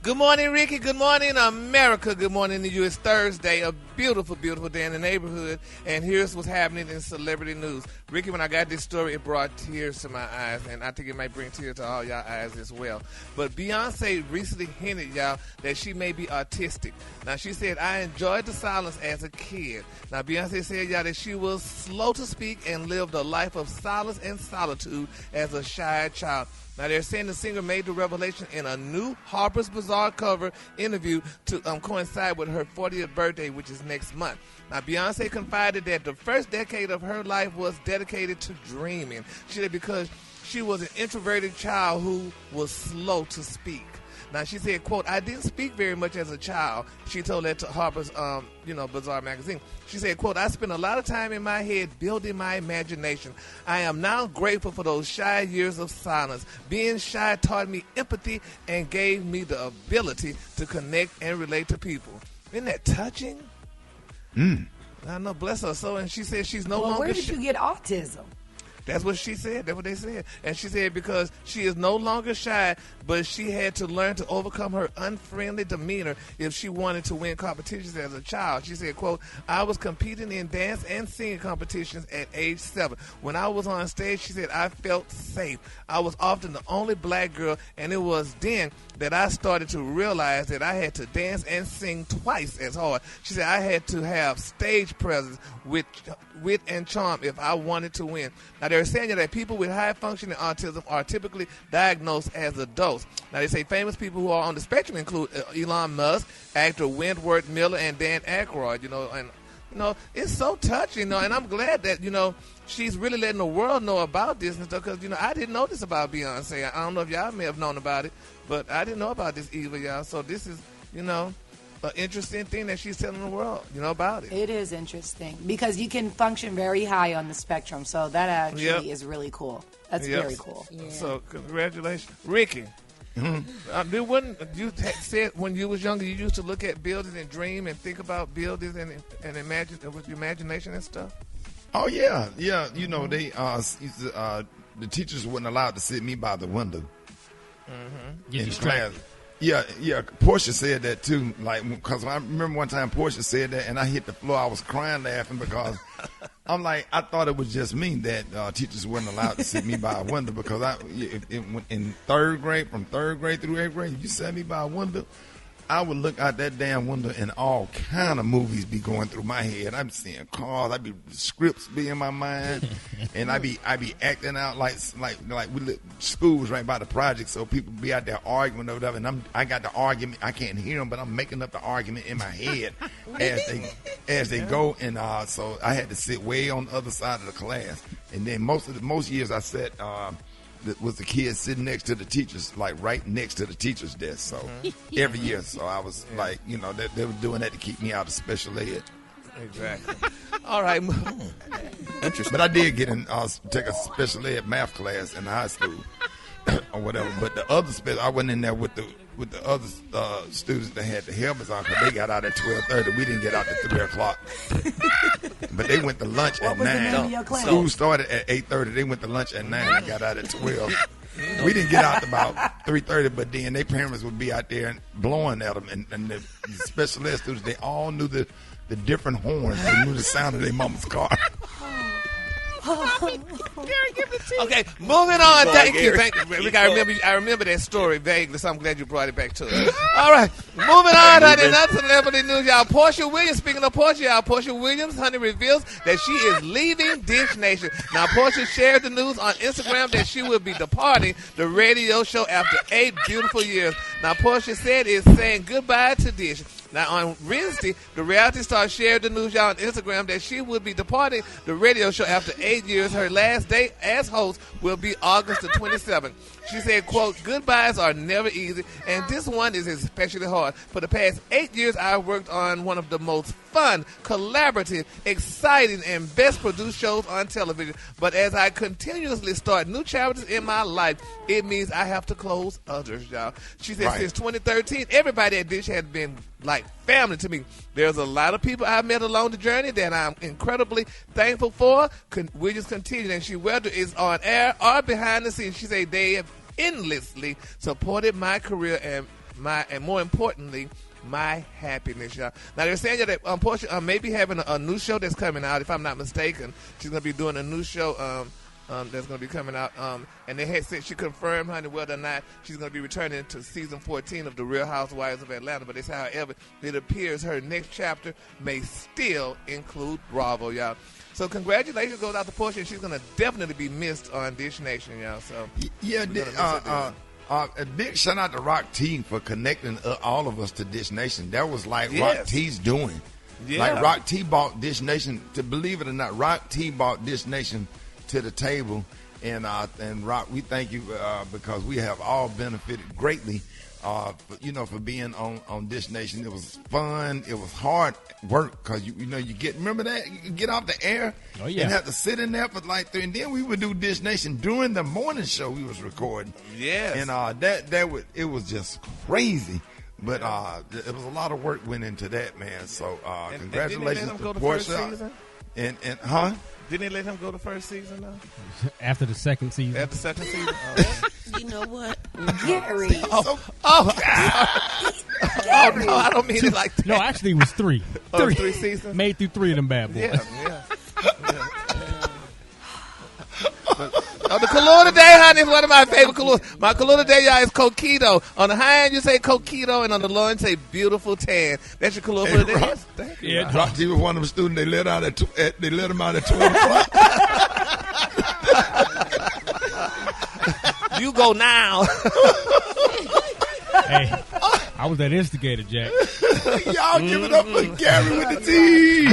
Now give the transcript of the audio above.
Good morning, Rickey. Good morning, America. Good morning to you. It's Thursday, a beautiful, beautiful day in the neighborhood. And here's what's happening in celebrity news. Rickey, when I got this story, it brought tears to my eyes. And I think it might bring tears to all y'all eyes as well. But Beyonce recently hinted, y'all, that she may be autistic. Now, she said, I enjoyed the silence as a kid. Now, Beyonce said, y'all, that she was slow to speak and lived a life of silence and solitude as a shy child. Now, they're saying the singer made the revelation in a new Harper's Bazaar cover interview to coincide with her 40th birthday, which is next month. Now, Beyonce confided that the first decade of her life was dedicated to dreaming. She said because she was an introverted child who was slow to speak. Now, she said, quote, I didn't speak very much as a child. She told that to Harper's, Bazaar magazine. She said, quote, I spent a lot of time in my head building my imagination. I am now grateful for those shy years of silence. Being shy taught me empathy and gave me the ability to connect and relate to people. Isn't that touching? I know, bless her soul. And she said she's no longer where did you get autism? That's what she said. That's what they said. And she said because she is no longer shy, but she had to learn to overcome her unfriendly demeanor if she wanted to win competitions as a child. She said, quote, I was competing in dance and singing competitions at age 7. When I was on stage, she said, I felt safe. I was often the only black girl, and it was then that I started to realize that I had to dance and sing twice as hard. She said, I had to have stage presence with wit and charm if I wanted to win. Now, they're saying that people with high-functioning autism are typically diagnosed as adults. Now, they say famous people who are on the spectrum include Elon Musk, actor Wentworth Miller, and Dan Aykroyd, and it's so touching, and I'm glad that, she's really letting the world know about this and stuff, because, I didn't know this about Beyonce. I don't know if y'all may have known about it, but I didn't know about this either, y'all. So this is, an interesting thing that she's telling the world, about it. It is interesting because you can function very high on the spectrum, so that actually is really cool. That's very cool. Yeah. So congratulations. Rickey, you said when you was younger you used to look at buildings and dream and think about buildings and imagine with your imagination and stuff? Oh, yeah. Yeah, they the teachers weren't allowed to sit me by the window in class. Yeah, Porsha said that too. Because I remember one time Porsha said that, and I hit the floor. I was crying laughing because I'm like, I thought it was just me that teachers weren't allowed to sit me by a window because in third grade, from third grade through 8th grade, you sat me by a window. I would look out that damn window and all kind of movies be going through my head. I'd be seeing cars, I'd be scripts be in my mind, and I'd be acting out like school was right by the project, so people be out there arguing or whatever, and I got the argument. I can't hear them, but I'm making up the argument in my head as they go, and so I had to sit way on the other side of the class, and then most years I sat. Was the kids sitting next to the teachers, like right next to the teacher's desk. So every year, so I was like, they were doing that to keep me out of special ed. Exactly. All right. Interesting. But I did get take a special ed math class in high school or whatever. But the other I wasn't in there with the other students that had the helmets on because they got out at 12:30. We didn't get out at 3 o'clock. But they went to lunch at 9. School started at 8:30. They went to lunch at 9 and got out at 12. We didn't get out about 3:30, but then their parents would be out there and blowing at them. And the special ed students, they all knew the different horns. They knew the sound of their mama's car. Okay, moving on. Thank you. Rick, I remember that story vaguely, so I'm glad you brought it back to us. All right, moving on, honey. Another celebrity news, y'all. Porsha Williams, speaking of Porsha, y'all, Porsha Williams, honey, reveals that she is leaving Dish Nation. Now, Porsha shared the news on Instagram that she will be departing the radio show after 8 beautiful years. Now, Porsha said is saying goodbye to Dish. Now, on Wednesday, the reality star shared the news, y'all, on Instagram that she will be departing the radio show after 8 years. Her last day as host will be August the 27th. She said, quote, goodbyes are never easy, and this one is especially hard. For the past 8 years, I worked on one of the most fun, collaborative, exciting, and best produced shows on television. But as I continuously start new chapters in my life, it means I have to close others, y'all. She said since 2013, everybody at Dish has been like family to me. There's a lot of people I've met along the journey that I'm incredibly thankful for. Williams continued, and whether it's on air or behind the scenes, she said they have endlessly supported my career and and more importantly, my happiness, y'all. Now, they're saying that Porsha may be having a new show that's coming out, if I'm not mistaken. She's going to be doing a new show that's going to be coming out. And they had said she confirmed, honey, whether or not she's going to be returning to season 14 of The Real Housewives of Atlanta. But they say, however, it appears her next chapter may still include Bravo, y'all. So congratulations goes out to Porsha, and she's going to definitely be missed on Dish Nation, y'all. So yeah, a big shout out to Rock T for connecting all of us to Dish Nation. That was like Rock T's doing. Yeah. Like Rock T bought Dish Nation, to believe it or not, Rock T bought Dish Nation to the table. And Rock, we thank you because we have all benefited greatly, for being on Dish Nation. It was fun. It was hard work because you remember that you get off the air and have to sit in there for like 3, and then we would do Dish Nation during the morning show we was recording. Yes, and it was just crazy. But it was a lot of work went into that, man. So congratulations to Porsha. And Didn't they let him go the first season, though? After the second season. After the second season? You know what? Gary. Gary. No, I don't mean it like that. No, actually it was 3. 3 seasons? Made through 3 of them bad boys. Yeah. The color today, honey, is one of my favorite colors. My color today, y'all, is coquito. On the high end, you say coquito, and on the low end, say beautiful tan. That's your color for the day. Thank you. Yeah, Rock T was one of them students. They let him out at 12 o'clock. You go now. Hey, I was that instigator, Jack. Y'all give it up for Gary with the T.